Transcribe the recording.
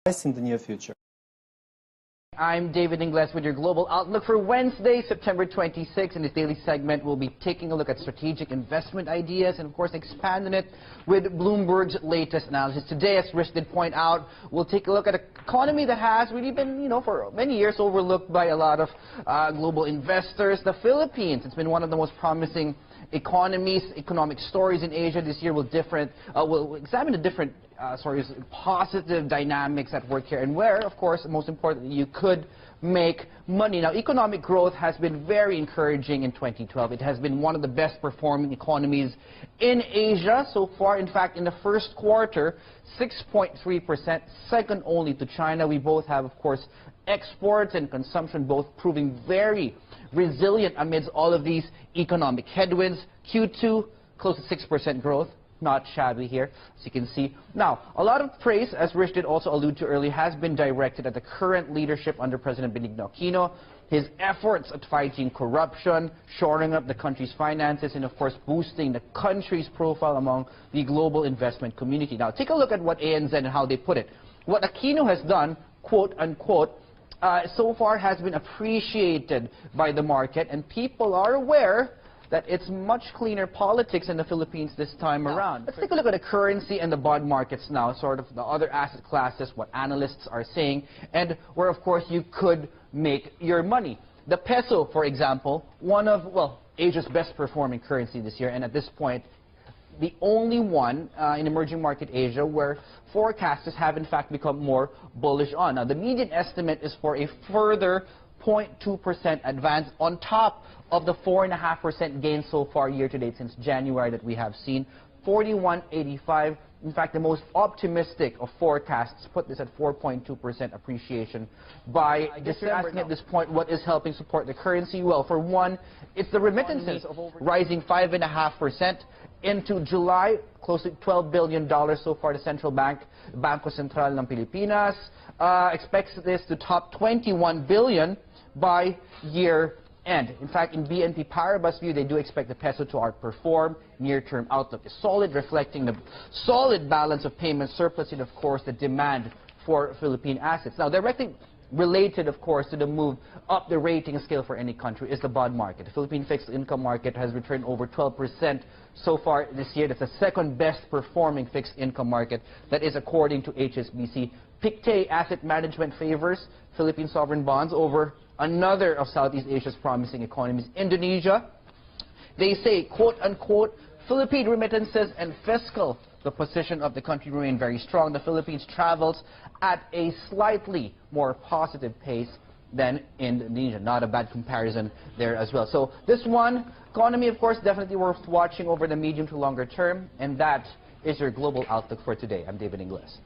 in the near future. I'm David Ingles with your Global Outlook for Wednesday, September 26. In this daily segment, we'll be taking a look at strategic investment ideas and, of course, expanding it with Bloomberg's latest analysis. Today, as Rich did point out, we'll take a look at an economy that has really been, for many years overlooked by a lot of global investors. The Philippines, it's been one of the most promising economic stories in Asia this year. We'll examine the different positive dynamics at work here and where, of course, most importantly, you could make money. Now, economic growth has been very encouraging in 2012. It has been one of the best performing economies in Asia so far. In fact, in the first quarter, 6.3%, second only to China. We both have, of course, exports and consumption both proving very resilient amidst all of these economic headwinds. Q2, close to 6% growth. Not shabby here, as you can see. Now, a lot of praise, as Rich did also allude to earlier, has been directed at the current leadership under President Benigno Aquino, his efforts at fighting corruption, shoring up the country's finances, and of course boosting the country's profile among the global investment community. Now, take a look at what ANZ and how they put it. What Aquino has done, quote unquote, so far has been appreciated by the market, and people are aware that it's much cleaner politics in the Philippines this time around. Let's take a look at the currency and the bond markets now, sort of the other asset classes, what analysts are saying, and where, of course, you could make your money. The peso, for example, one of, Asia's best performing currency this year, and at this point, the only one in emerging market Asia where forecasters have, in fact, become more bullish on. Now, the median estimate is for a further 0.2% advance on top of the 4.5% gain so far year-to-date since January that we have seen, 41.85. In fact, the most optimistic of forecasts put this at 4.2% appreciation by December. Asking at this point, what is helping support the currency? Well, for one, it's the remittances rising 5.5%. Into July, close to $12 billion so far. The central bank, Bangko Sentral ng Pilipinas, expects this to top $21 billion by year end. In fact, in BNP Paribas' view, they do expect the peso to outperform. Near-term outlook is solid, reflecting the solid balance of payment surplus and, of course, the demand for Philippine assets. Now, directly related, of course, to the move up the rating scale for any country is the bond market. The Philippine fixed income market has returned over 12% so far this year. That's the second best performing fixed income market. That is according to HSBC. Pictet Asset Management favors Philippine sovereign bonds over another of Southeast Asia's promising economies, Indonesia. They say, quote unquote, Philippine remittances and fiscal, the position of the country remain very strong. The Philippines travels at a slightly more positive pace than Indonesia. Not a bad comparison there as well. So this one, economy, of course, definitely worth watching over the medium to longer term. And that is your Global Outlook for today. I'm David Ingles.